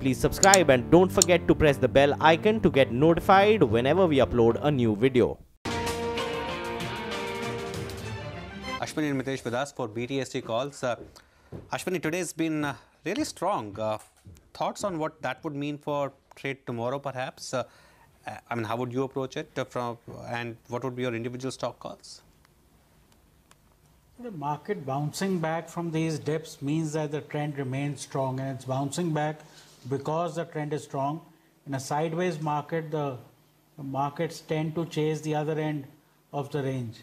Please subscribe and don't forget to press the bell icon to get notified whenever we upload a new video. Ashwani and Mitesh with us for BTST Calls. Ashwani, today has been really strong. Thoughts on what that would mean for trade tomorrow, perhaps? I mean, how would you approach it and what would be your individual stock calls? The market bouncing back from these dips means that the trend remains strong, and it's bouncing back because the trend is strong. In a sideways market, the markets tend to chase the other end of the range.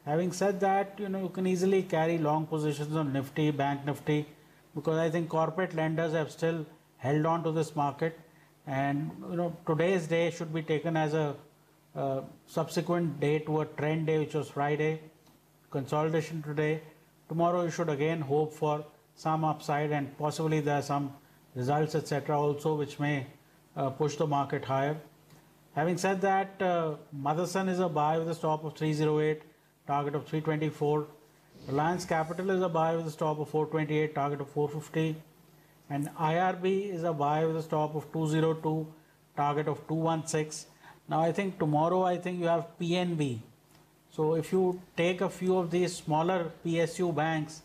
Having said that, you can easily carry long positions on Nifty, Bank Nifty, because I think corporate lenders have still held on to this market, and today's day should be taken as a subsequent day to a trend day, which was Friday. Consolidation today. Tomorrow you should again hope for some upside, and possibly there are some results, etc. also, which may push the market higher. Having said that, Motherson is a buy with a stop of 308, target of 324. Reliance Capital is a buy with a stop of 428, target of 450. And IRB is a buy with a stop of 202, target of 216. Now I think tomorrow you have PNB. So if you take a few of these smaller PSU banks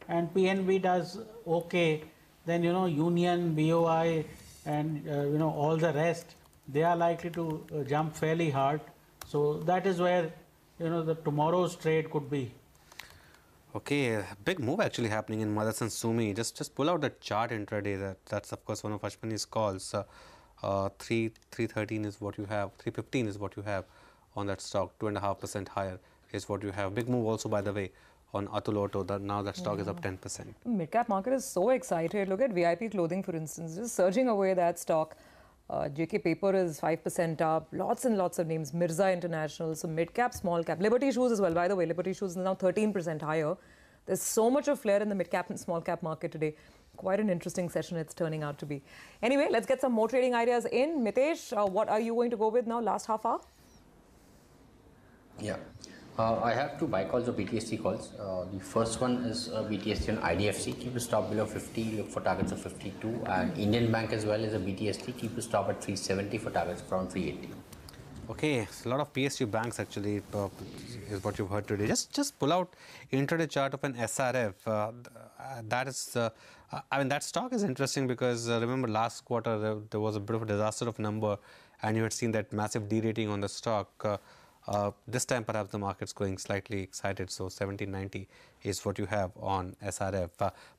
and PNB does okay, then Union, BOI and all the rest, they are likely to jump fairly hard. So that is where the tomorrow's trade could be. Okay, a big move actually happening in Motherson Sumi. Just pull out the chart intraday. That's of course one of Ashwani's calls. 313 is what you have. 315 is what you have on that stock. 2.5% higher is what you have. Big move also, by the way, on Atul Auto. Now that stock is up 10%. Mid-cap market is so excited. Look at VIP Clothing, for instance, just surging away that stock. JK Paper is 5% up. Lots and lots of names. Mirza International. So mid-cap, small-cap. Liberty Shoes as well. By the way, Liberty Shoes is now 13% higher. There's so much of flair in the mid-cap and small-cap market today. Quite an interesting session it's turning out to be. Anyway, let's get some more trading ideas in. Mitesh, what are you going to go with now, last half hour? Yeah. I have two buy calls or BTST calls. The first one is BTST on IDFC. Keep the stop below 50, look for targets of 52. And Indian Bank as well is a BTST. Keep the stop at 370 for targets from 380. Okay, so a lot of PSU banks actually is what you've heard today. Just pull out intraday chart of an SRF. That is, I mean, that stock is interesting because remember last quarter there was a bit of a disaster of number, and you had seen that massive derating on the stock. This time perhaps the market's going slightly excited, so 1790 is what you have on SRF.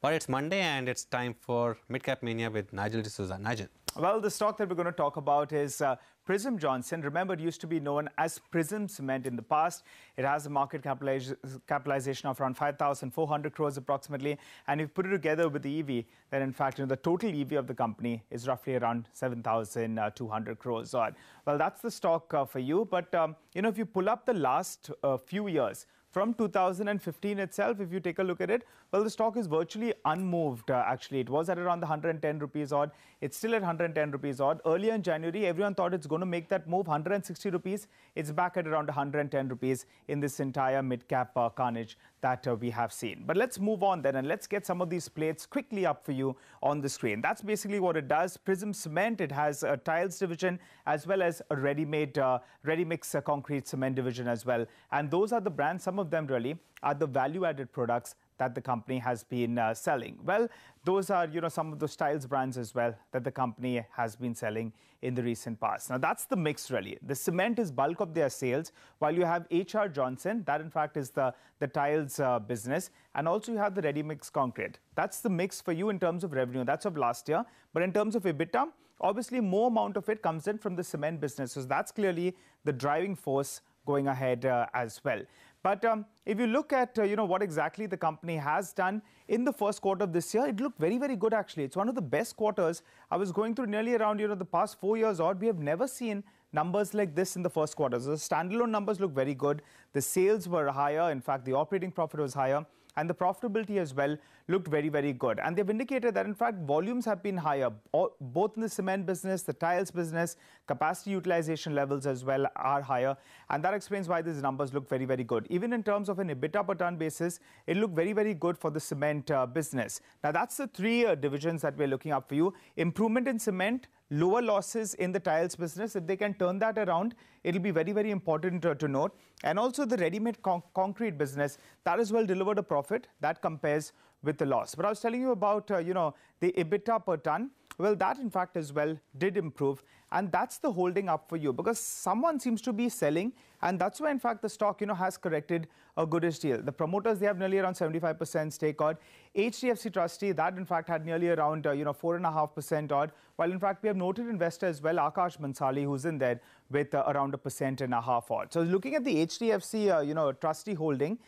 But it's Monday and it's time for Midcap Mania with Nigel D'Souza. Nigel. Well, the stock that we're going to talk about is Prism Johnson. Remember, it used to be known as Prism Cement in the past. It has a market capitalization of around 5,400 crores approximately. And if you put it together with the EV, then in fact, the total EV of the company is roughly around 7,200 crores odd. Well, that's the stock for you. But, if you pull up the last few years, from 2015 itself, if you take a look at it, well, the stock is virtually unmoved, actually. It was at around the 110 rupees odd. It's still at 110 rupees odd. Earlier in January, everyone thought it's going to make that move, 160 rupees. It's back at around 110 rupees in this entire mid-cap carnage that we have seen. But let's move on then, and let's get some of these plates quickly up for you on the screen. That's basically what it does. Prism Cement, it has a tiles division as well as a ready-mix concrete cement division as well. And those are the brands, some of them really are the value-added products that the company has been selling. Well, those are, some of those tiles brands as well that the company has been selling in the recent past. Now, that's the mix really. The cement is bulk of their sales, while you have HR Johnson, that in fact is the tiles business, and also you have the ready-mix concrete. That's the mix for you in terms of revenue. That's of last year. But in terms of EBITDA, obviously more amount of it comes in from the cement business. So that's clearly the driving force going ahead as well. But if you look at what exactly the company has done in the first quarter of this year, it looked very, very good actually. It's one of the best quarters. I was going through nearly around the past 4 years odd. We have never seen numbers like this in the first quarter. So the standalone numbers look very good. The sales were higher. In fact, the operating profit was higher. And the profitability as well looked very, very good. And they've indicated that, in fact, volumes have been higher, both in the cement business, the tiles business, capacity utilization levels as well are higher. And that explains why these numbers look very, very good. Even in terms of an EBITDA per ton basis, it looked very, very good for the cement business. Now, that's the three divisions that we're looking up for you. Improvement in cement, lower losses in the tiles business. If they can turn that around, it'll be very, very important to note. And also the ready-made concrete business, that as well delivered a profit that compares with the loss. But I was telling you about, the EBITDA per ton. Well, that in fact as well did improve, and that's the holding up for you, because someone seems to be selling, and that's why in fact the stock has corrected a goodish deal. The promoters, they have nearly around 75% stake odd. HDFC Trustee, that in fact had nearly around 4.5% odd, while in fact we have noted investor as well, Akash Mansali, who's in there with around 1.5% odd. So looking at the HDFC Trustee holding,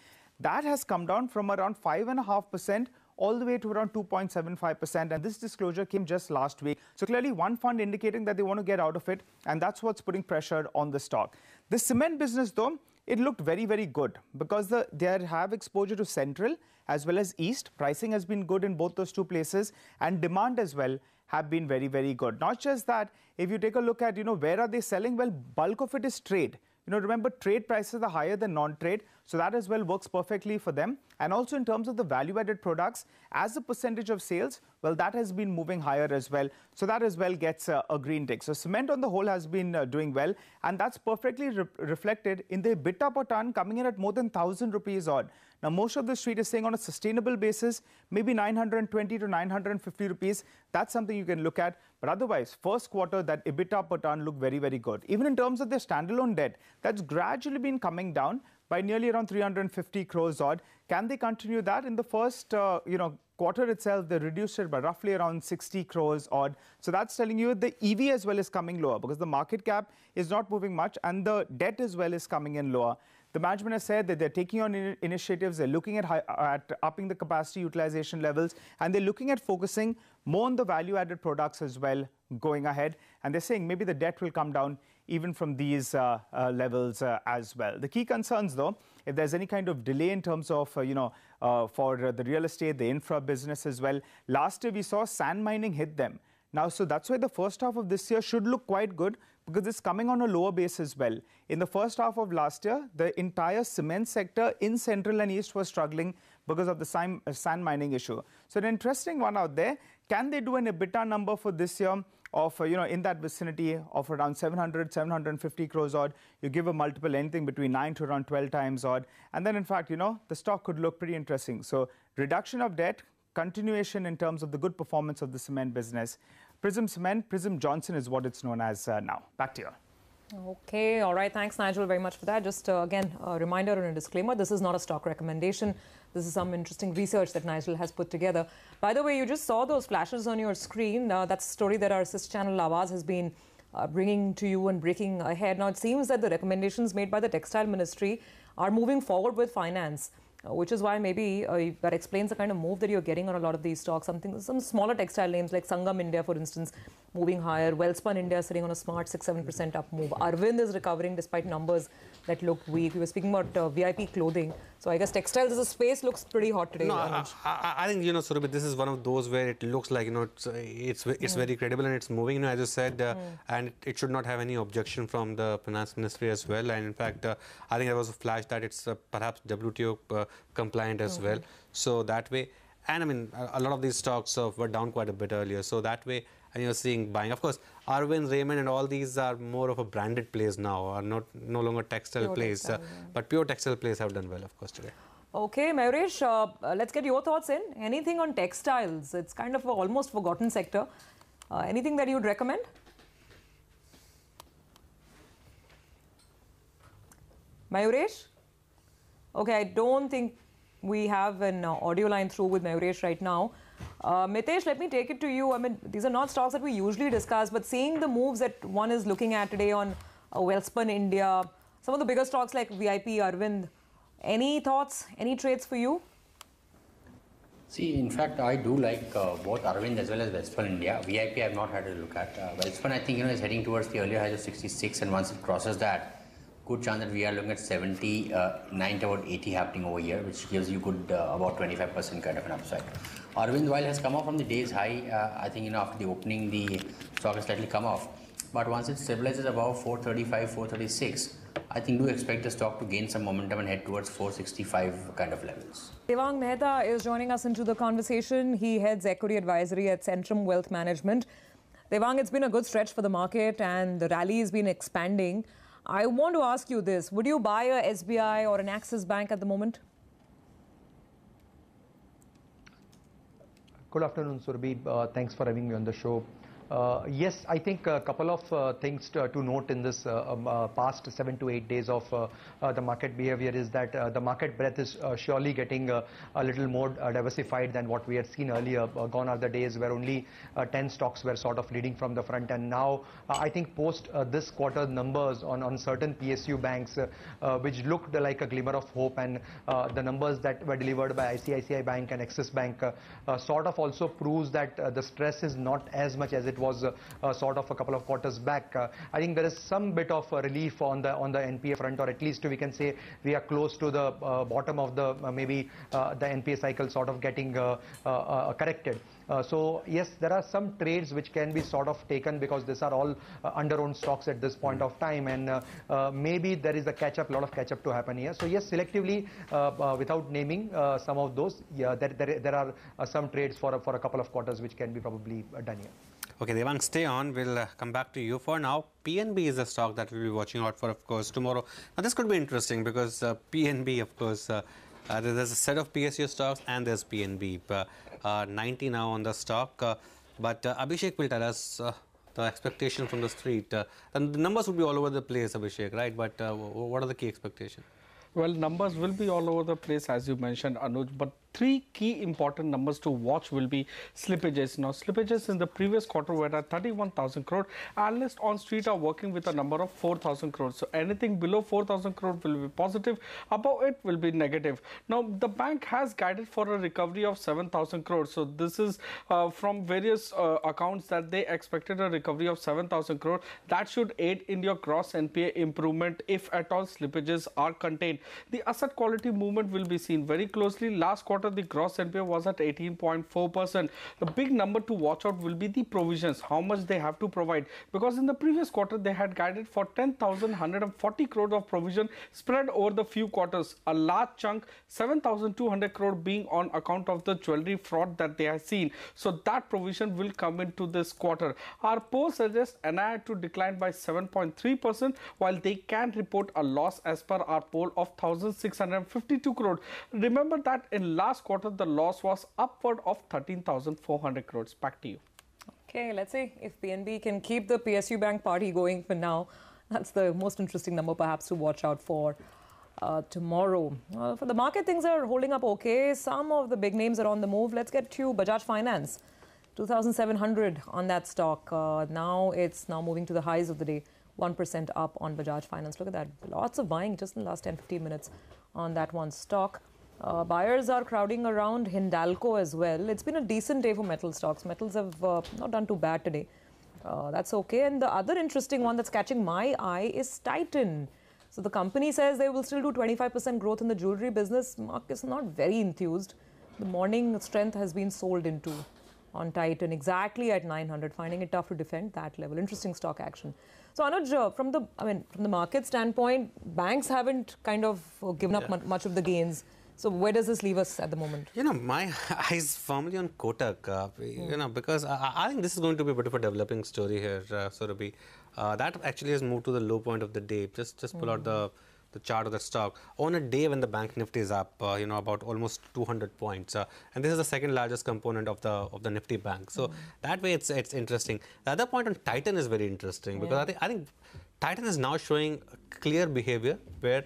that has come down from around 5.5% all the way to around 2.75%, and this disclosure came just last week. So clearly one fund indicating that they want to get out of it, and that's what's putting pressure on the stock. The cement business though, it looked very, very good because they have exposure to Central as well as East. Pricing has been good in both those two places, and demand as well have been very, very good. Not just that, if you take a look at where are they selling, well, bulk of it is trade. Remember, trade prices are higher than non-trade, so that as well works perfectly for them. And also in terms of the value-added products, as a percentage of sales, well, that has been moving higher as well. So that as well gets a green tick. So cement on the whole has been doing well, and that's perfectly reflected in the EBITDA per ton coming in at more than 1,000 rupees odd. Now, most of the street is saying on a sustainable basis, maybe 920 to 950 rupees. That's something you can look at. But otherwise, first quarter, that EBITDA per ton looked very, very good. Even in terms of their standalone debt, that's gradually been coming down by nearly around 350 crores odd. Can they continue that? In the first, quarter itself, they reduced it by roughly around 60 crores odd. So that's telling you the EV as well is coming lower because the market cap is not moving much and the debt as well is coming in lower. The management has said that they're taking on initiatives, they're looking at upping the capacity utilization levels, and they're looking at focusing more on the value-added products as well going ahead. And they're saying maybe the debt will come down even from these levels as well. The key concerns, though, if there's any kind of delay in terms of, for the real estate, the infra business as well. Last year, we saw sand mining hit them. Now, so that's why the first half of this year should look quite good because it's coming on a lower base as well. In the first half of last year, the entire cement sector in Central and East was struggling because of the sand mining issue. So an interesting one out there. Can they do an EBITDA number for this year of, in that vicinity of around 750 crores odd? You give a multiple anything between 9 to around 12 times odd. And then, in fact, the stock could look pretty interesting. So reduction of debt, continuation in terms of the good performance of the cement business. Prism Cement, Prism Johnson is what it's known as now. Back to you. Okay, all right. Thanks, Nigel, very much for that. Just again, a reminder and a disclaimer. This is not a stock recommendation. This is some interesting research that Nigel has put together. By the way, you just saw those flashes on your screen. That's a story that our sister channel Awaz has been bringing to you and breaking ahead. Now, it seems that the recommendations made by the Textile Ministry are moving forward with finance. Which is why maybe that explains the kind of move that you're getting on a lot of these stocks. Some smaller textile names like Sangam India, for instance, moving higher. Wellspun India sitting on a smart 6-7% up move. Arvind is recovering despite numbers that looked weak. We were speaking about VIP clothing. So I guess textiles as a space looks pretty hot today. No, I think, Surabhi, this is one of those where it looks like, it's very credible and it's moving, as you said, and it should not have any objection from the finance ministry as well. And in fact, I think there was a flash that it's perhaps WTO compliant as well. So that way, and I mean, a lot of these stocks were down quite a bit earlier. So that way, and you're seeing buying. Of course, Arvind, Raymond and all these are more of a branded plays now, are no longer textile plays. But pure textile plays have done well, of course, today. Okay, Mayuresh, let's get your thoughts in. Anything on textiles? It's kind of an almost forgotten sector. Anything that you'd recommend? Mayuresh? Okay, I don't think we have an audio line through with Mayuresh right now. Mitesh, let me take it to you. I mean, these are not stocks that we usually discuss, but seeing the moves that one is looking at today on Wellspun India, some of the bigger stocks like VIP, Arvind, any thoughts, any trades for you? See, in fact, I do like both Arvind as well as Wellspun India. VIP I have not had a look at. Wellspun, I think, is heading towards the earlier highs of 66, and once it crosses that, good chance that we are looking at 70, 90 to about 80 happening over here, which gives you good about 25% kind of an upside. Arvind, while has come off from the day's high, I think after the opening the stock has slightly come off. But once it stabilizes above 435, 436, I think do expect the stock to gain some momentum and head towards 465 kind of levels. Devang Mehta is joining us into the conversation. He heads equity advisory at Centrum Wealth Management. Devang, it's been a good stretch for the market and the rally has been expanding. I want to ask you this. Would you buy a SBI or an Axis Bank at the moment? Good afternoon, Surabhi. Thanks for having me on the show. Yes, I think a couple of things to note in this past 7 to 8 days of the market behavior is that the market breadth is surely getting a little more diversified than what we had seen earlier. Gone are the days where only 10 stocks were sort of leading from the front, and now I think post this quarter numbers on certain PSU banks which looked like a glimmer of hope, and the numbers that were delivered by ICICI Bank and Axis Bank sort of also proves that the stress is not as much as it was sort of a couple of quarters back. I think there is some bit of relief on the NPA front, or at least we can say we are close to the bottom of the maybe the NPA cycle sort of getting corrected. So yes, there are some trades which can be sort of taken because these are all under-owned stocks at this point of time, and maybe there is a catch-up, lot of catch-up to happen here. So yes, selectively, without naming some of those, yeah, there are some trades for a couple of quarters which can be probably done here. Okay, Devang, stay on. We'll come back to you. For now, PNB is a stock that we'll be watching out for, of course, tomorrow. Now, this could be interesting because PNB, of course, there's a set of PSU stocks and there's PNB. 90 now on the stock. But Abhishek will tell us the expectation from the street. And the numbers will be all over the place, Abhishek, right? But what are the key expectations? Well, numbers will be all over the place, as you mentioned, Anuj, but three key important numbers to watch will be slippages. Now, slippages in the previous quarter were at 31,000 crore. Analysts on street are working with a number of 4,000 crore. So anything below 4,000 crore will be positive. Above it will be negative. Now, the bank has guided for a recovery of 7,000 crore. So this is from various accounts that they expected a recovery of 7,000 crore. That should aid in your gross NPA improvement if at all slippages are contained. The asset quality movement will be seen very closely. Last quarter, the gross NPA was at 18.4%. The big number to watch out will be the provisions, how much they have to provide. Because in the previous quarter, they had guided for 10,140 crore of provision spread over the few quarters. A large chunk, 7,200 crore being on account of the jewelry fraud that they have seen. So that provision will come into this quarter. Our poll suggests NII to decline by 7.3%, while they can report a loss as per our poll of 1,652 crore. Remember that in last quarter, the loss was upward of 13,400 crores. Back to you. Okay, let's see if PNB can keep the PSU Bank party going for now. That's the most interesting number perhaps to watch out for tomorrow. For the market, things are holding up okay. Some of the big names are on the move. Let's get to Bajaj Finance. 2,700 on that stock. Now it's moving to the highs of the day. 1% up on Bajaj Finance. Look at that. Lots of buying just in the last 10-15 minutes on that one stock. Buyers are crowding around Hindalco as well. It's been a decent day for metal stocks. Metals have not done too bad today. That's okay. And the other interesting one that's catching my eye is Titan. So the company says they will still do 25% growth in the jewelry business. Mark is not very enthused. The morning strength has been sold into on Titan exactly at 900, finding it tough to defend that level. Interesting stock action. So Anuj, from the market standpoint, banks haven't kind of given up much of the gains. So where does this leave us at the moment? You know, my eyes firmly on Kotak, you know, because I think this is going to be a bit of a developing story here, Surabhi. That actually has moved to the low point of the day. Just pull out the chart of the stock on a day when the bank nifty is up, you know, about almost 200 points, and this is the second largest component of the nifty bank. So that way, it's interesting. The other point on Titan is very interesting because I think Titan is now showing clear behavior where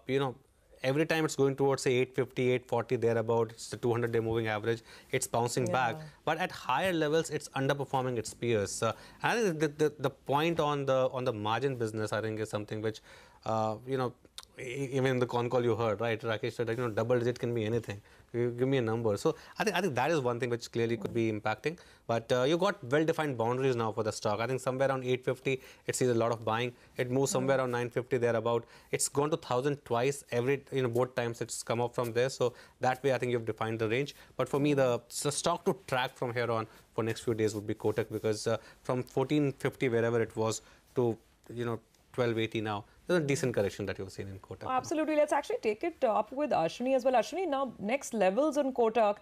you know, every time it's going towards say 850, 840 thereabout, it's the 200-day moving average, it's bouncing back. But at higher levels, it's underperforming its peers. I think the point on the margin business, I think, is something which you know, even in the con call you heard, right? Rakesh said, double digit can be anything. You give me a number. So I think that is one thing which clearly could be impacting. But you got well-defined boundaries now for the stock. I think somewhere around 850, it sees a lot of buying. It moves somewhere around 950 thereabout. It's gone to 1,000 twice. Both times it's come up from there. So that way, I think you've defined the range. But for me, the stock to track from here on for next few days would be Kotak, because from 1450 wherever it was to 1280 now. There's a decent correction that you've seen in Kotak. Absolutely. Let's actually take it up with Ashwani as well. Ashwani, now next levels on Kotak.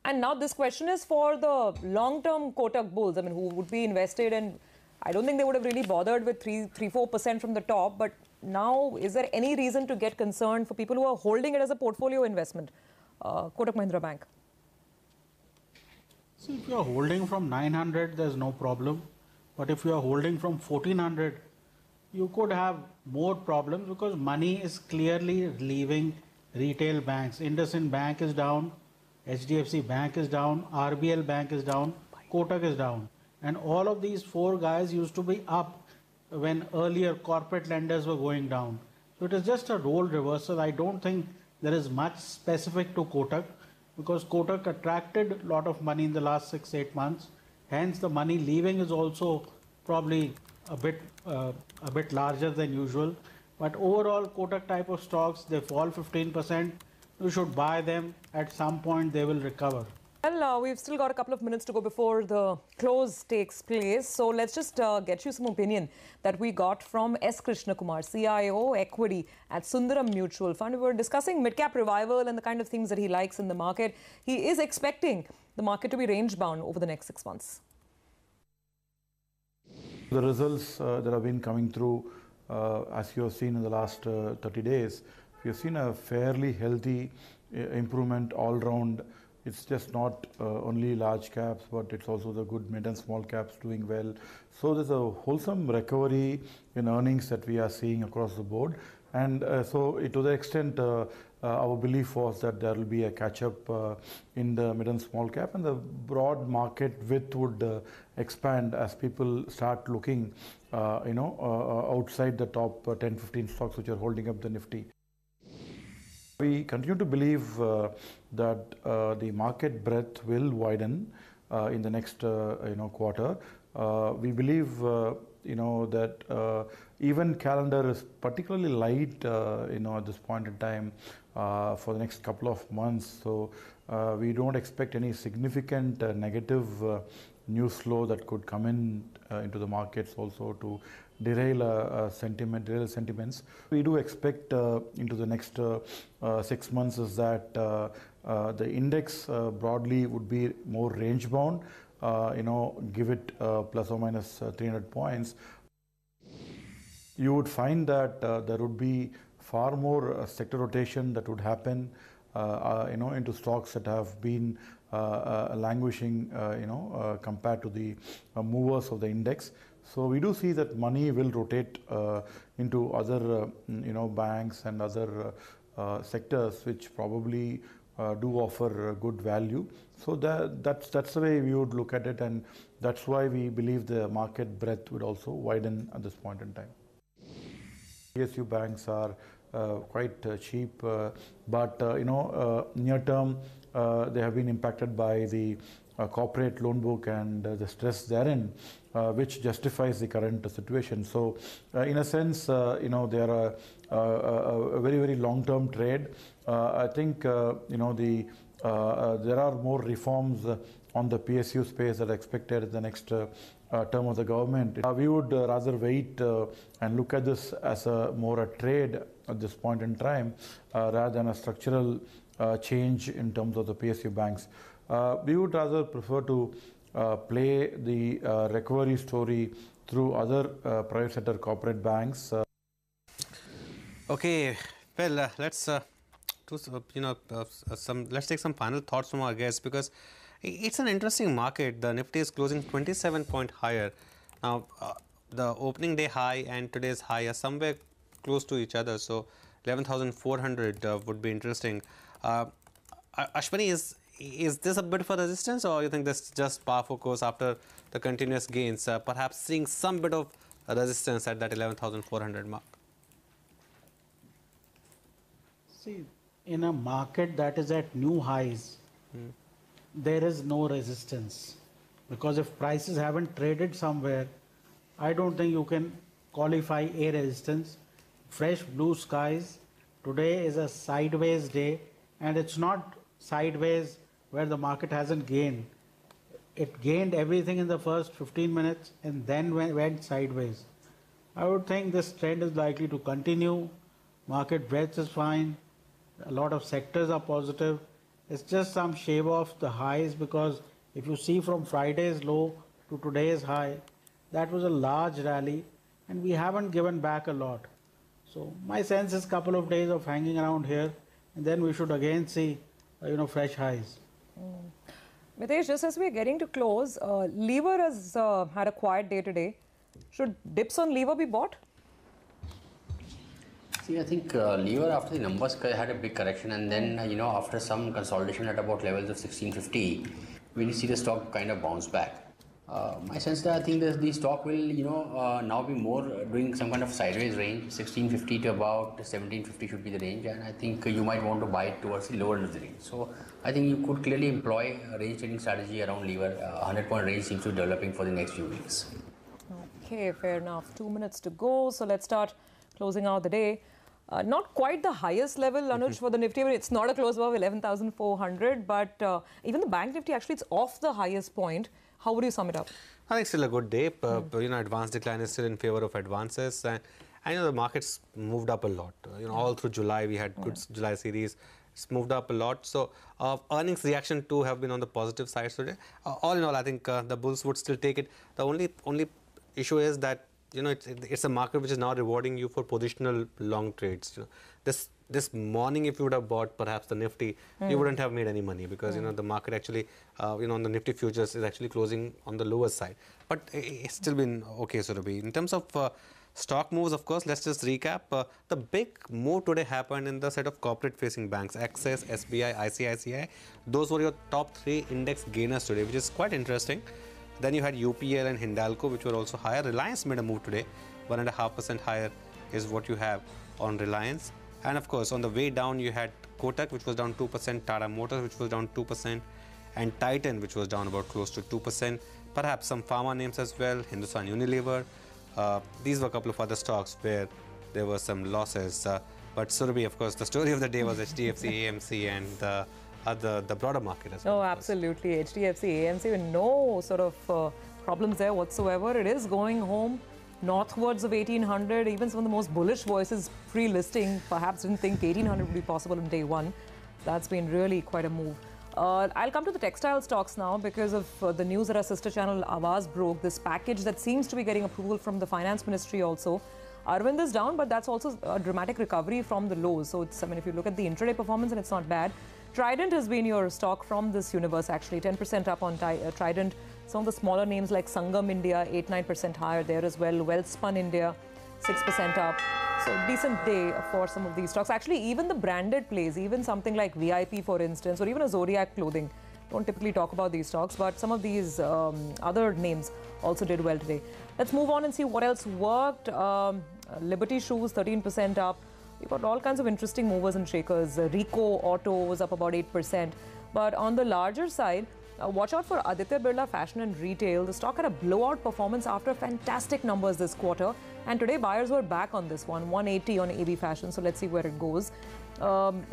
And now this question is for the long-term Kotak bulls. I mean, who would be invested, and I don't think they would have really bothered with 3-4% from the top. But now, is there any reason to get concerned for people who are holding it as a portfolio investment? Kotak Mahindra Bank. See, if you are holding from 900, there's no problem. But if you are holding from 1400, you could have more problems, because money is clearly leaving retail banks. IndusInd Bank is down, HDFC Bank is down, RBL Bank is down, Kotak is down. And all of these four guys used to be up when earlier corporate lenders were going down. So it is just a role reversal. I don't think there is much specific to Kotak, because Kotak attracted a lot of money in the last 6-8 months. Hence, the money leaving is also probably a bit larger than usual. But overall, Kotak type of stocks, they fall 15%. You should buy them. At some point, they will recover. Well, we've still got a couple of minutes to go before the close takes place. So let's just get you some opinion that we got from S. Krishna Kumar, CIO Equity at Sundaram Mutual Fund. We were discussing mid-cap revival and the kind of things that he likes in the market. He is expecting the market to be range-bound over the next 6 months. The results that have been coming through, as you have seen in the last 30 days, we have seen a fairly healthy improvement all round. It's just not only large caps, but it's also the good mid and small caps doing well. So there's a wholesome recovery in earnings that we are seeing across the board. And so to the extent our belief was that there will be a catch-up in the mid and small cap, and the broad market width would expand as people start looking outside the top 10-15 stocks which are holding up the Nifty. We continue to believe that the market breadth will widen in the next quarter. We believe that even calendar is particularly light at this point in time for the next couple of months. So we don't expect any significant negative news flow that could come into the markets also to derail sentiments. We do expect into the next 6 months is that the index broadly would be more range bound. Give it plus or minus 300 points. You would find that there would be far more sector rotation that would happen, into stocks that have been languishing, compared to the movers of the index. So we do see that money will rotate into other, banks and other sectors which probably do offer good value. So that's the way we would look at it, and that's why we believe the market breadth would also widen at this point in time. PSU banks are quite cheap, but near term they have been impacted by the corporate loan book and the stress therein, which justifies the current situation. So in a sense, they are a very, very long-term trade. I think there are more reforms on the PSU space that are expected in the next term of the government. We would rather wait and look at this as more a trade at this point in time, rather than a structural change in terms of the PSU banks. We would rather prefer to play the recovery story through other private sector corporate banks. Okay, well, let's let's take some final thoughts from our guests, because it's an interesting market. The Nifty is closing 27 point higher. Now, the opening day high and today's high are somewhere close to each other. So 11,400 would be interesting. Ashwani, is this a bit of a resistance, or you think this is just par for course after the continuous gains, perhaps seeing some bit of resistance at that 11,400 mark? See, in a market that is at new highs, there is no resistance. Because if prices haven't traded somewhere, I don't think you can qualify a resistance. Fresh blue skies. Today is a sideways day, and it's not sideways where the market hasn't gained. It gained everything in the first 15 minutes and then went sideways. I would think this trend is likely to continue. Market breadth is fine. A lot of sectors are positive. It's just some shave off the highs, because if you see from Friday's low to today's high, that was a large rally and we haven't given back a lot. So my sense is couple of days of hanging around here, and then we should again see fresh highs. Mitesh, just as we're getting to close, Lever has had a quiet day today. Should dips on Lever be bought? See, I think Lever after the numbers had a big correction, and then after some consolidation at about levels of 1650, we see the stock kind of bounce back. My sense that I think the stock will now be more doing some kind of sideways range. 1650 to about 1750 should be the range, and I think you might want to buy it towards the lower end of the range. So I think you could clearly employ a range trading strategy around Lever. 100-point range seems to be developing for the next few weeks. Okay, fair enough. 2 minutes to go, so let's start closing out the day. Not quite the highest level, Anuj, for the Nifty. It's not a close above 11,400, but even the Bank Nifty, actually, it's off the highest point. How would you sum it up? I think still a good day. Advance decline is still in favor of advances, and the markets moved up a lot. All through July we had good July series. It's moved up a lot. So earnings reaction too have been on the positive side today. All in all, I think the bulls would still take it. The only issue is that it's a market which is now rewarding you for positional long trades. This morning, if you would have bought perhaps the Nifty, you wouldn't have made any money, because the market actually, on the Nifty futures is actually closing on the lower side. But it's still been okay, Surabhi. In terms of stock moves, of course, let's just recap. The big move today happened in the set of corporate-facing banks: Axis, SBI, ICICI. Those were your top 3 index gainers today, which is quite interesting. Then you had UPL and Hindalco, which were also higher. Reliance made a move today. 1.5% higher is what you have on Reliance. And of course, on the way down, you had Kotak, which was down 2%, Tata Motors, which was down 2%, and Titan, which was down about close to 2%. Perhaps some pharma names as well, Hindustan Unilever. These were a couple of other stocks where there were some losses. But Surabhi, of course, the story of the day was HDFC AMC and the broader market as well. Oh, absolutely. HDFC AMC with no sort of problems there whatsoever. It is going home northwards of 1800. Even some of the most bullish voices pre-listing perhaps didn't think 1800 would be possible on day one. That's been really quite a move. I'll come to the textile stocks now because of the news that our sister channel Awaz broke. This package that seems to be getting approval from the finance ministry also. Arvind is down, but that's also a dramatic recovery from the lows. So it's, if you look at the intraday performance, and it's not bad. Trident has been your stock from this universe, actually 10% up on Trident. Some of the smaller names like Sangam India, 8-9% higher there as well. Wellspun India, 6% up. So decent day for some of these stocks. Actually, even the branded plays, even something like VIP, for instance, or even a Zodiac Clothing. Don't typically talk about these stocks, but some of these other names also did well today. Let's move on and see what else worked. Liberty Shoes, 13% up. We've got all kinds of interesting movers and shakers. Rico Auto was up about 8%. But on the larger side, watch out for Aditya Birla Fashion and Retail. The stock had a blowout performance after fantastic numbers this quarter. And today, buyers were back on this one, 180 on AB Fashion. So let's see where it goes.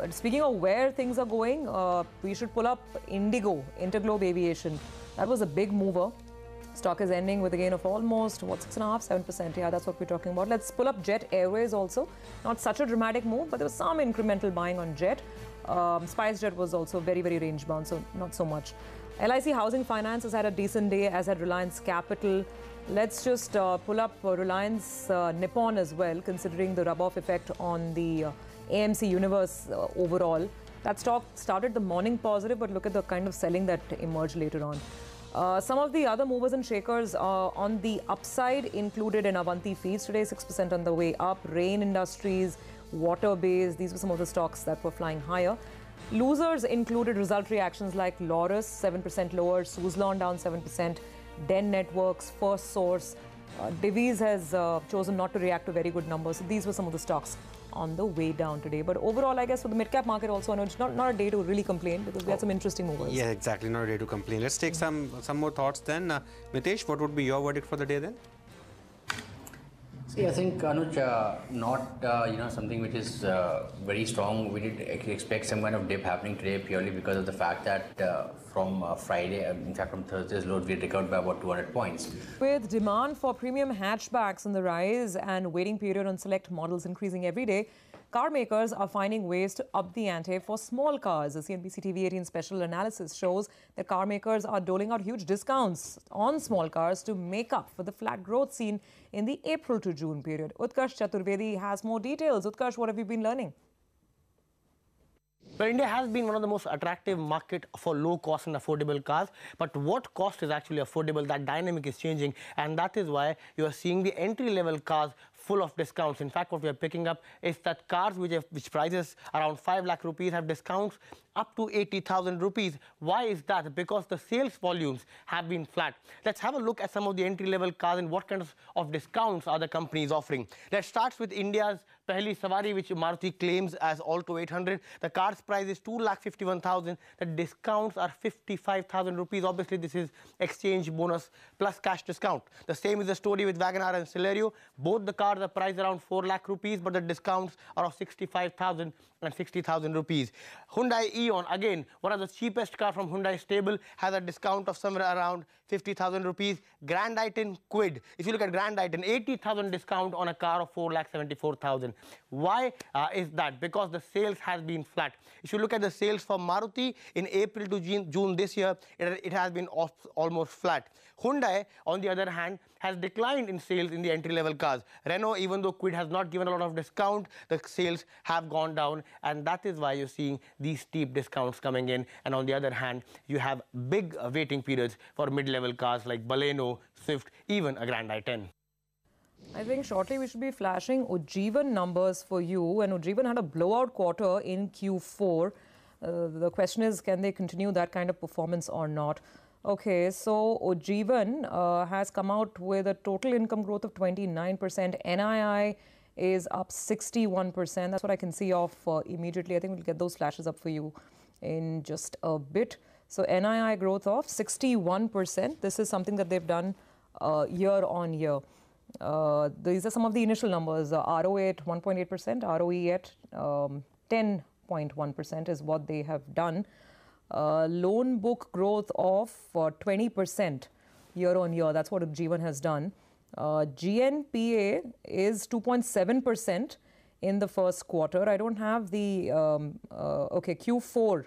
Speaking of where things are going, we should pull up Indigo, Interglobe Aviation. That was a big mover. Stock is ending with a gain of almost, 6.5%, 7%. Yeah, that's what we're talking about. Let's pull up Jet Airways also. Not such a dramatic move, but there was some incremental buying on Jet. SpiceJet was also very, very range bound, so not so much. LIC Housing Finance has had a decent day, as had Reliance Capital. Let's just pull up Reliance Nippon as well, considering the rub-off effect on the AMC universe overall. That stock started the morning positive, but look at the kind of selling that emerged later on. Some of the other movers and shakers on the upside included in Avanti Feeds today, 6% on the way up. Rain Industries, Waterbase, these were some of the stocks that were flying higher. Losers included result reactions like Laurus, 7% lower, Suzlon down 7%, Den Networks, First Source. Divi's has chosen not to react to very good numbers. So these were some of the stocks on the way down today. But overall, I guess for the mid-cap market also, it's not a day to really complain because we had some interesting movers. Yeah, exactly. Not a day to complain. Let's take some more thoughts then. Mitesh, what would be your verdict for the day then? See, I think, Anuj, not something which is very strong. We did expect some kind of dip happening today purely because of the fact that from Friday, in fact from Thursday's lows, we recovered by about 200 points. With demand for premium hatchbacks on the rise and waiting period on select models increasing every day, car makers are finding ways to up the ante for small cars. The CNBC TV18 special analysis shows that car makers are doling out huge discounts on small cars to make up for the flat growth seen in the April to June period. Utkarsh Chaturvedi has more details. Utkarsh, what have you been learning? Well, India has been one of the most attractive market for low-cost and affordable cars. But what cost is actually affordable? That dynamic is changing. And that is why you are seeing the entry-level cars full of discounts. In fact, what we are picking up is that cars which prices around 5 lakh rupees have discounts up to 80,000 rupees. Why is that? Because the sales volumes have been flat. Let's have a look at some of the entry-level cars and what kind of discounts are the companies offering. Let's start with India's Pehli Savari, which Maruti claims as Alto 800. The car's price is 2,51,000. The discounts are 55,000 rupees. Obviously, this is exchange bonus plus cash discount. The same is the story with Wagon R and Celerio. Both the cars are priced around 4 lakh rupees, but the discounts are of 65,000 and 60,000 rupees. Hyundai Eon, again, one of the cheapest car from Hyundai stable, has a discount of somewhere around 50,000 rupees. Grand i10 Quid, if you look at Grand i10, 80,000 discount on a car of 4,74,000. Why is that? Because the sales has been flat. If you look at the sales for Maruti in April to June this year, it has been almost flat. Hyundai, on the other hand, has declined in sales in the entry-level cars. Renault, even though Quid has not given a lot of discount, the sales have gone down, and that is why you're seeing these steep discounts coming in. And on the other hand, you have big waiting periods for mid-level cars like Baleno, Swift, even a Grand i10. I think shortly we should be flashing Ujjivan numbers for you. And Ujjivan had a blowout quarter in Q4. The question is, can they continue that kind of performance or not? Okay, so Ujjivan has come out with a total income growth of 29%. NII is up 61%. That's what I can see off immediately. I think we'll get those flashes up for you in just a bit. So NII growth of 61%. This is something that they've done year on year. These are some of the initial numbers. ROA at 1.8%, ROE at 10.1% is what they have done. Loan book growth of 20% year on year. That's what Ujjivan has done. GNPA is 2.7% in the first quarter. I don't have the, okay, Q4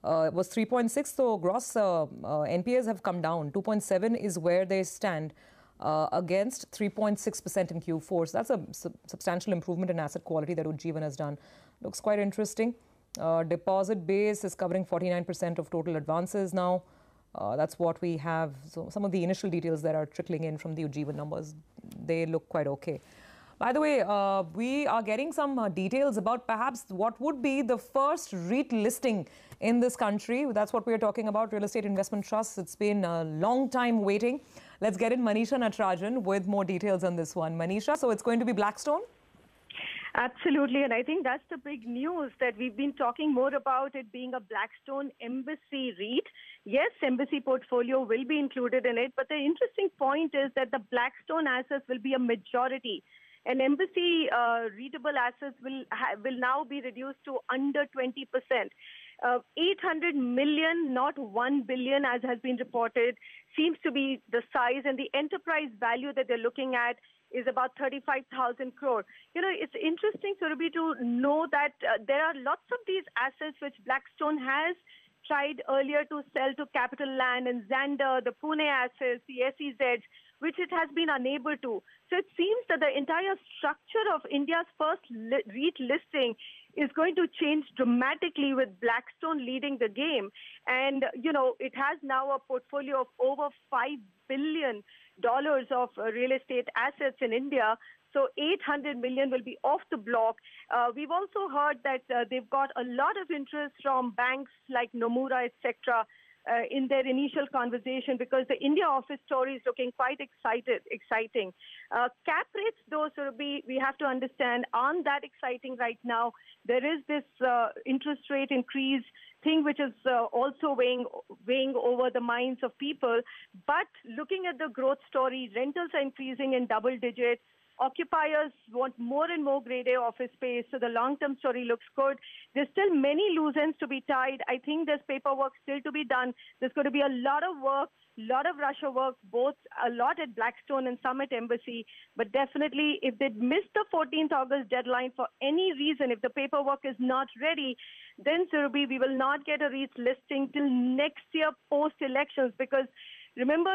was 3.6, so gross NPAs have come down. 2.7 is where they stand against 3.6% in Q4. So that's a substantial improvement in asset quality that Ujjivan has done. Looks quite interesting. Deposit base is covering 49% of total advances now. That's what we have. So some of the initial details that are trickling in from the Ujjivan numbers, they look quite okay. By the way, we are getting some details about perhaps what would be the first REIT listing in this country. That's what we are talking about, real estate investment trusts. It's been a long time waiting. Let's get in Manisha Natarajan with more details on this one. Manisha, so it's going to be Blackstone? Absolutely, and I think that's the big news, that we've been talking more about it being a Blackstone Embassy REIT. Yes, Embassy portfolio will be included in it, but the interesting point is that the Blackstone assets will be a majority. And Embassy REITable assets will now be reduced to under 20%. 800 million, not 1 billion, as has been reported, seems to be the size, and the enterprise value that they're looking at is about 35,000 crore. You know, it's interesting, Surabhi, to know that there are lots of these assets which Blackstone has tried earlier to sell to Capital Land and Xander, the Pune assets, the SEZ, which it has been unable to. So it seems that the entire structure of India's first REIT listing is going to change dramatically with Blackstone leading the game. And, you know, it has now a portfolio of over $5 billion of real estate assets in India. So 800 million will be off the block. We've also heard that they've got a lot of interest from banks like Nomura, etc. in their initial conversation, because the India office story is looking quite exciting. Cap rates, though, Surabhi, we have to understand, aren't that exciting right now. There is this interest rate increase thing which is also weighing over the minds of people. But looking at the growth story, rentals are increasing in double digits. Occupiers want more and more grade A office space, so the long-term story looks good. There's still many loose ends to be tied. I think there's paperwork still to be done. There's going to be a lot of work, a lot of Russia work, both a lot at Blackstone and some at Embassy. But definitely, if they miss the 14th August deadline for any reason, if the paperwork is not ready, then, Surabhi, we will not get a REIT listing till next year post-elections. Because remember,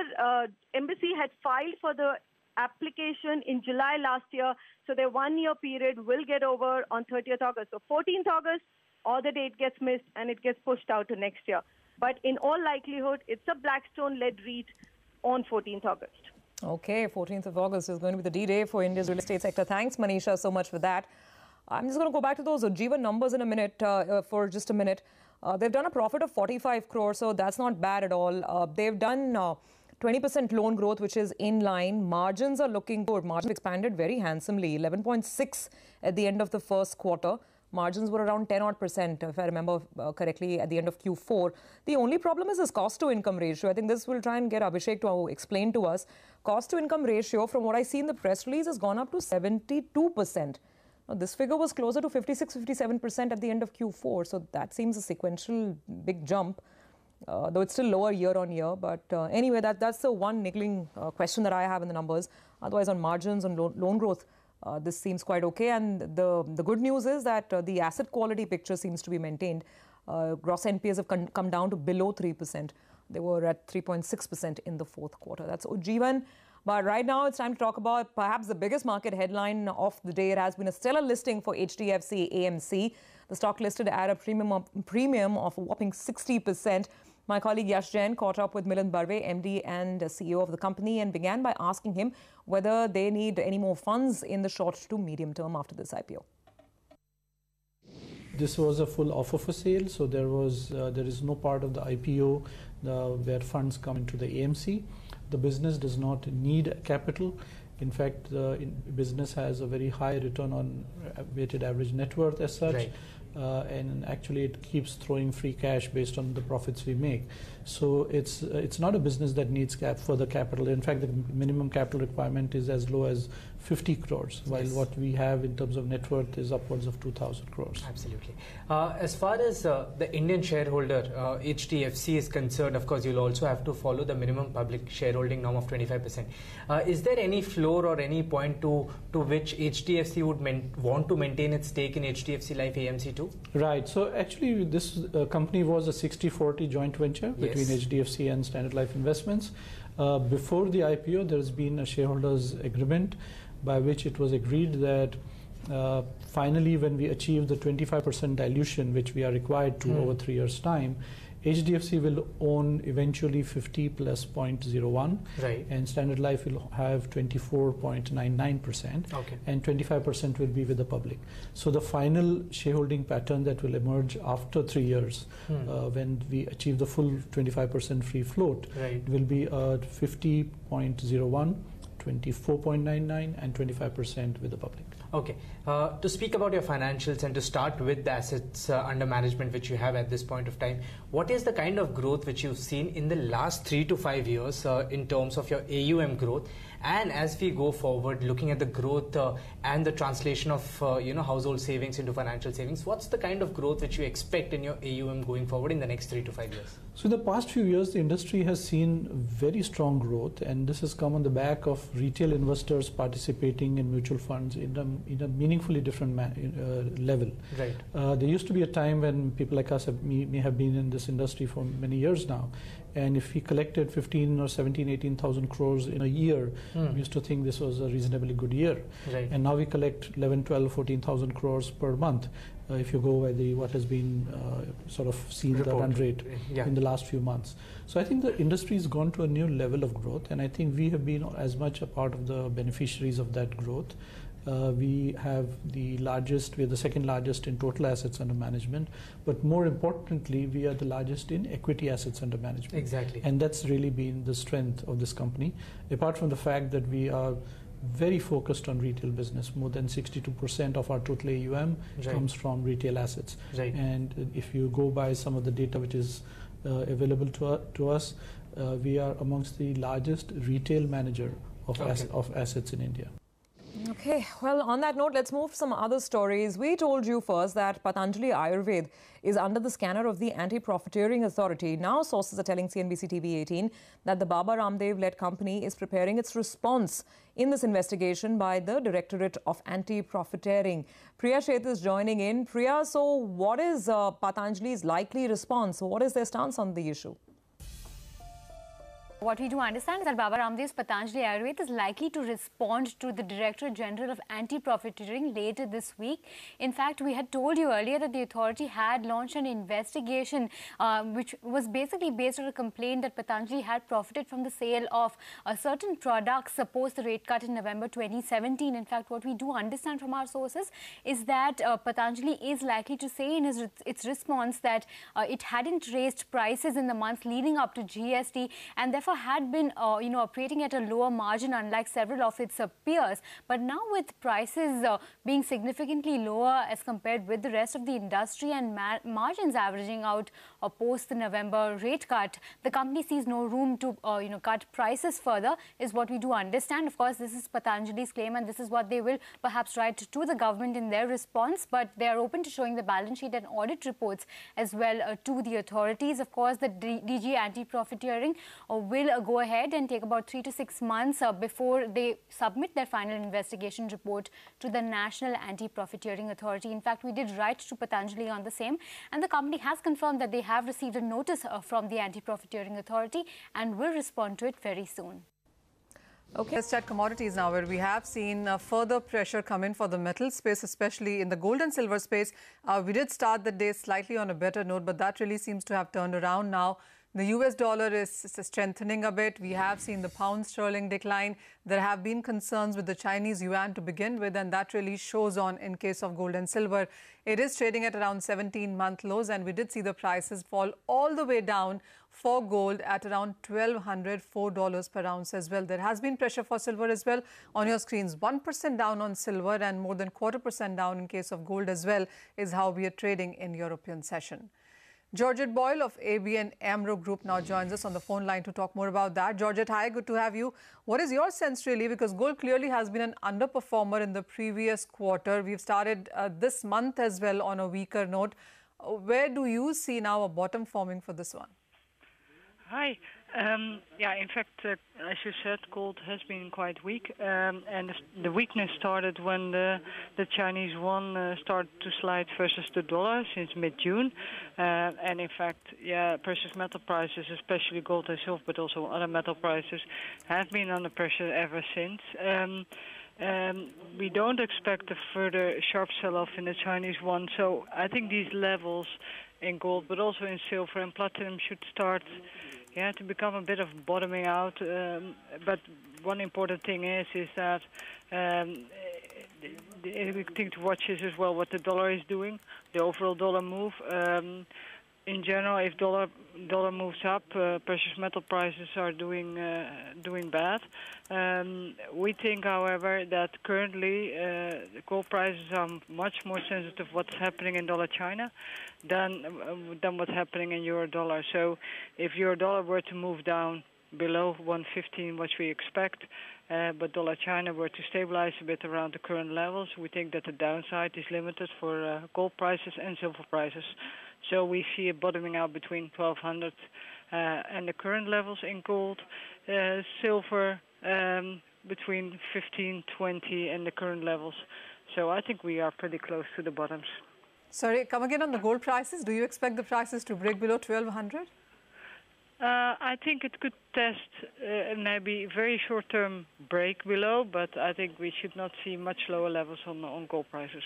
Embassy had filed for the application in July last year, so their 1 year period will get over on 30th August. So 14th August, or the date gets missed and it gets pushed out to next year. But in all likelihood, it's a Blackstone-led REIT on 14th August. Okay, 14th of August is going to be the D-Day for India's real estate sector. Thanks, Manisha, so much for that. I'm just going to go back to those Ujjivan numbers in a minute, for just a minute. They've done a profit of 45 crores, so that's not bad at all. They've done 20% loan growth, which is in line. Margins are looking good. Margins expanded very handsomely, 11.6 at the end of the first quarter. Margins were around 10% if I remember correctly, at the end of Q4. The only problem is this cost-to-income ratio. I think this will try and get Abhishek to explain to us. Cost-to-income ratio, from what I see in the press release, has gone up to 72%. Now, this figure was closer to 56-57% at the end of Q4. So that seems a sequential big jump. Though it's still lower year on year. But anyway, that's the one niggling question that I have in the numbers. Otherwise, on margins, on loan growth, this seems quite okay. And the good news is that the asset quality picture seems to be maintained. Gross NPAs have come down to below 3%. They were at 3.6% in the fourth quarter. That's Ujjivan. But right now, it's time to talk about perhaps the biggest market headline of the day. It has been a stellar listing for HDFC AMC. The stock listed at a premium of a whopping 60%. My colleague Yash Jain caught up with Milind Barve, MD and CEO of the company, and began by asking him whether they need any more funds in the short to medium term after this IPO. This was a full offer for sale, so there is no part of the IPO where funds come into the AMC. The business does not need capital. In fact, the business has a very high return on weighted average net worth as such. Right. And actually it keeps throwing free cash based on the profits we make. So it's not a business that needs further capital. In fact, the minimum capital requirement is as low as 50 crores, while what we have in terms of net worth is upwards of 2,000 crores. Absolutely. As far as the Indian shareholder, HDFC, is concerned, of course, you'll also have to follow the minimum public shareholding norm of 25%. Is there any floor or any point to which HDFC would want to maintain its stake in HDFC Life AMC too? Right. So actually, this company was a 60-40 joint venture between HDFC and Standard Life Investments. Before the IPO, there has been a shareholders agreement by which it was agreed that finally, when we achieve the 25% dilution, which we are required to over 3 years' time, HDFC will own eventually 50 plus 0.01, right, and Standard Life will have 24.99%, and 25% will be with the public. So the final shareholding pattern that will emerge after 3 years, when we achieve the full 25% free float, will be 50.01, 24.99, and 25% with the public. Okay. To speak about your financials and to start with the assets under management which you have at this point of time, what is the kind of growth which you've seen in the last 3 to 5 years in terms of your AUM growth? And as we go forward, looking at the growth and the translation of household savings into financial savings, what's the kind of growth which you expect in your AUM going forward in the next 3 to 5 years? So in the past few years, the industry has seen very strong growth, and this has come on the back of retail investors participating in mutual funds in a meaningfully different level. Right. There used to be a time when people like us may have been in this industry for many years now, and if we collected 15 or 17, 18,000 crores in a year, we used to think this was a reasonably good year. Right. And now we collect 11, 12, 14,000 crores per month. If you go by what has been sort of seen the run rate in the last few months. So I think the industry has gone to a new level of growth, and I think we have been as much a part of the beneficiaries of that growth. We have the largest, we're the second largest in total assets under management, but more importantly, we are the largest in equity assets under management. Exactly. And that's really been the strength of this company. Apart from the fact that we are very focused on retail business, more than 62% of our total AUM comes from retail assets. And if you go by some of the data which is available to us, we are amongst the largest retail manager of assets in India. Okay, well, on that note, let's move to some other stories. We told you first that Patanjali Ayurved is under the scanner of the anti-profiteering authority. Now, sources are telling CNBC TV18 that the Baba Ramdev-led company is preparing its response in this investigation by the Directorate of Anti-Profiteering. Priya Sheth is joining in. Priya, so what is Patanjali's likely response? What is their stance on the issue? What we do understand is that Baba Ramdev's Patanjali Ayurved is likely to respond to the Director General of Anti-Profiteering later this week. In fact, we had told you earlier that the authority had launched an investigation which was basically based on a complaint that Patanjali had profited from the sale of certain products post the rate cut in November 2017. In fact, what we do understand from our sources is that Patanjali is likely to say in its response that it hadn't raised prices in the months leading up to GST and therefore had been operating at a lower margin unlike several of its peers. But now with prices being significantly lower as compared with the rest of the industry and margins averaging out post the November rate cut, the company sees no room to cut prices further is what we do understand. Of course, this is Patanjali's claim and this is what they will perhaps write to the government in their response, but they are open to showing the balance sheet and audit reports as well to the authorities. Of course, the DG Anti-Profiteering will go ahead and take about 3 to 6 months before they submit their final investigation report to the National Anti-Profiteering Authority. In fact, we did write to Patanjali on the same, and the company has confirmed that they have received a notice from the Anti-Profiteering Authority and will respond to it very soon. Okay, let's chat commodities now, where we have seen further pressure come in for the metal space, especially in the gold and silver space. We did start the day slightly on a better note, but that really seems to have turned around now. The US dollar is strengthening a bit. We have seen the pound sterling decline. There have been concerns with the Chinese yuan to begin with, and that really shows on in case of gold and silver. It is trading at around 17-month lows, and we did see the prices fall all the way down for gold at around $1,204 per ounce as well. There has been pressure for silver as well. On your screens, 1% down on silver and more than 0.25% down in case of gold as well is how we are trading in European session. Georgette Boyle of ABN AMRO Group now joins us on the phone line to talk more about that. Georgette, hi, good to have you. What is your sense really? Because gold clearly has been an underperformer in the previous quarter. We've started this month as well on a weaker note. Where do you see now a bottom forming for this one? Hi. Yeah, in fact, as you said, gold has been quite weak, and the weakness started when the Chinese yuan started to slide versus the dollar since mid-June. And in fact, yeah, precious metal prices, especially gold and silver, but also other metal prices, have been under pressure ever since. We don't expect a further sharp sell-off in the Chinese yuan, so I think these levels in gold, but also in silver and platinum, should start to become a bit of bottoming out. But one important thing is that the thing to watch is as well what the dollar is doing, the overall dollar move. In general, if dollar moves up, precious metal prices are doing bad. We think, however, that currently the gold prices are much more sensitive to what's happening in dollar China than what's happening in euro dollar. So, if euro dollar were to move down below 115, which we expect, but dollar China were to stabilize a bit around the current levels, we think that the downside is limited for gold prices and silver prices. So we see a bottoming out between 1,200 and the current levels in gold, silver between 1520 and the current levels. So I think we are pretty close to the bottoms. Sorry, come again on the gold prices. Do you expect the prices to break below 1,200? I think it could test maybe very short-term break below, but I think we should not see much lower levels on gold prices.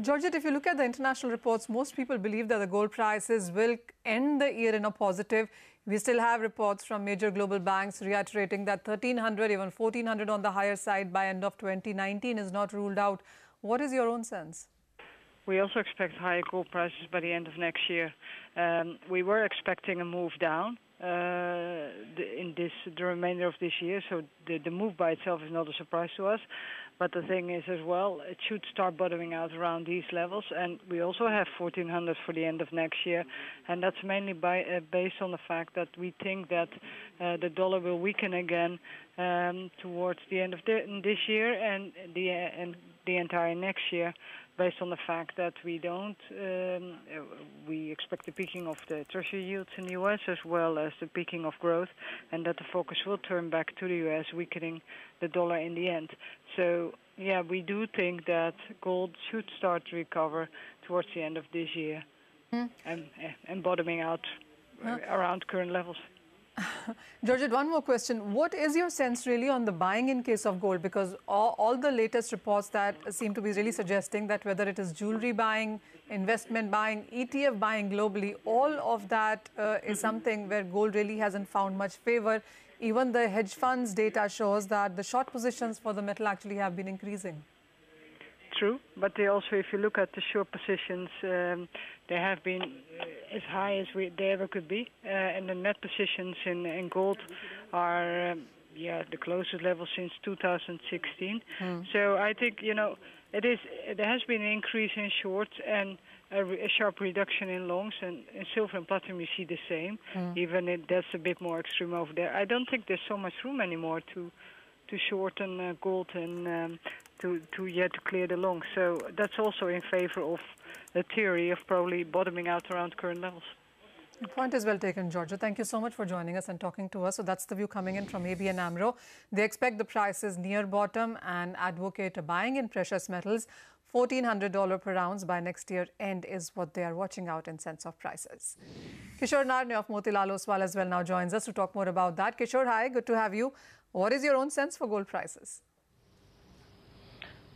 Georgette, if you look at the international reports, most people believe that the gold prices will end the year in a positive. We still have reports from major global banks reiterating that 1,300, even 1,400 on the higher side by end of 2019 is not ruled out. What is your own sense? We also expect higher gold prices by the end of next year. We were expecting a move down in the remainder of this year, so the move by itself is not a surprise to us. But the thing is as well, it should start bottoming out around these levels, and we also have 1,400 for the end of next year, and that's mainly based on the fact that we think that the dollar will weaken again towards the end of this year and the entire next year, based on the fact that we expect the peaking of the treasury yields in the U.S. as well as the peaking of growth, and that the focus will turn back to the U.S., weakening the dollar in the end. So, yeah, we do think that gold should start to recover towards the end of this year and bottoming out around current levels. Georgette, one more question. What is your sense really on the buying in case of gold? Because all the latest reports that seem to be really suggesting that whether it is jewelry buying, investment buying, ETF buying globally, all of that is something where gold really hasn't found much favor. Even the hedge funds data shows that the short positions for the metal actually have been increasing. True, but they also, if you look at the short positions, they have been as high as they ever could be, and the net positions in gold are the closest level since 2016. So I think there has been an increase in shorts and a sharp reduction in longs, and in silver and platinum you see the same. Even that's a bit more extreme over there. I don't think there's so much room anymore to shorten gold and to clear the long. So that's also in favor of the theory of probably bottoming out around current levels. The point is well taken, Georgia. Thank you so much for joining us and talking to us. So that's the view coming in from ABN AMRO. They expect the prices near bottom and advocate a buying in precious metals. $1,400 per ounce by next year end is what they are watching out in sense of prices. Kishore Narne of Motilal Oswal as well now joins us to talk more about that. Kishore, hi, good to have you. What is your own sense for gold prices?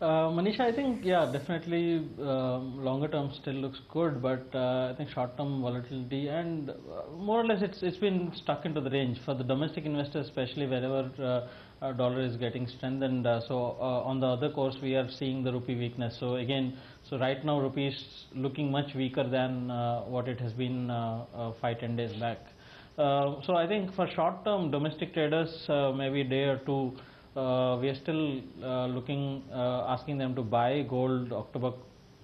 Manisha, I think, definitely longer term still looks good, but I think short term volatility and more or less it's been stuck into the range for the domestic investors, especially wherever dollar is getting strengthened. So on the other course, we are seeing the rupee weakness. So again, right now rupee is looking much weaker than what it has been 5-10 days back. So I think for short term domestic traders, maybe a day or two, we are still asking them to buy gold. October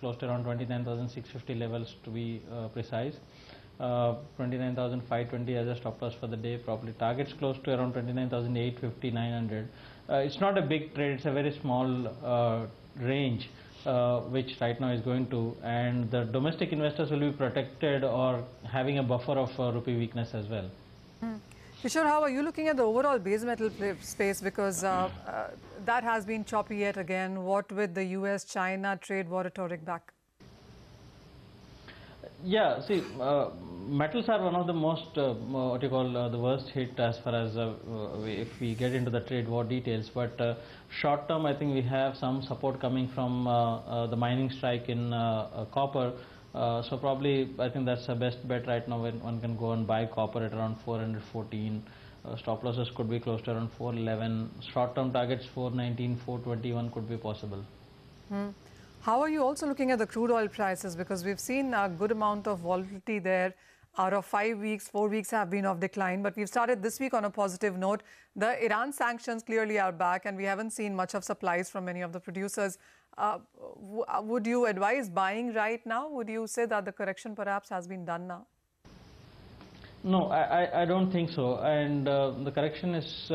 close to around 29,650 levels to be precise. 29,520 as a stop loss for the day. Probably targets close to around 29,850, 900. It's not a big trade. It's a very small range which right now is going to, and the domestic investors will be protected or having a buffer of rupee weakness as well. Kishore, how are you looking at the overall base metal space? Because that has been choppy yet again. What with the US-China trade war rhetoric back? Yeah, see, metals are one of the most, the worst hit as far as if we get into the trade war details. But short term, I think we have some support coming from the mining strike in copper. So probably, I think that's the best bet right now when one can go and buy copper at around 414. Stop losses could be close to around 411. Short-term targets 419, 421 could be possible. How are you also looking at the crude oil prices? Because we've seen a good amount of volatility there. Out of 5 weeks, 4 weeks have been of decline. But we've started this week on a positive note. The Iran sanctions clearly are back, and we haven't seen much of supplies from many of the producers. Would you advise buying right now? Would you say that the correction perhaps has been done now? No, I don't think so. And the correction is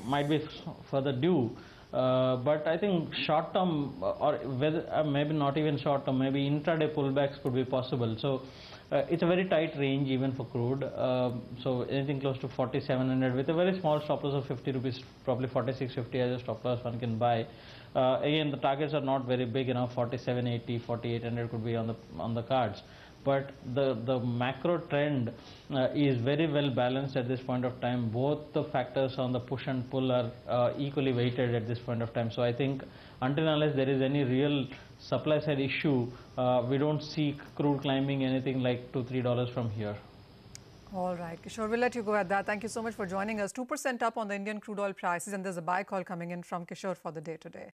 might be further due. But I think short term, or whether maybe not even short term, maybe intraday pullbacks could be possible. So it's a very tight range even for crude. So anything close to 4,700 with a very small stop loss of 50 rupees, probably 4650 as a stop loss one can buy. Again, the targets are not very big, 4780, 4800 could be on the cards. But the macro trend is very well balanced at this point of time. Both the factors on the push and pull are equally weighted at this point of time. So I think until unless there is any real supply side issue, we don't see crude climbing anything like $2-3 from here. All right, Kishore, we'll let you go at that. Thank you so much for joining us. 2% up on the Indian crude oil prices, and there's a buy call coming in from Kishore for the day today.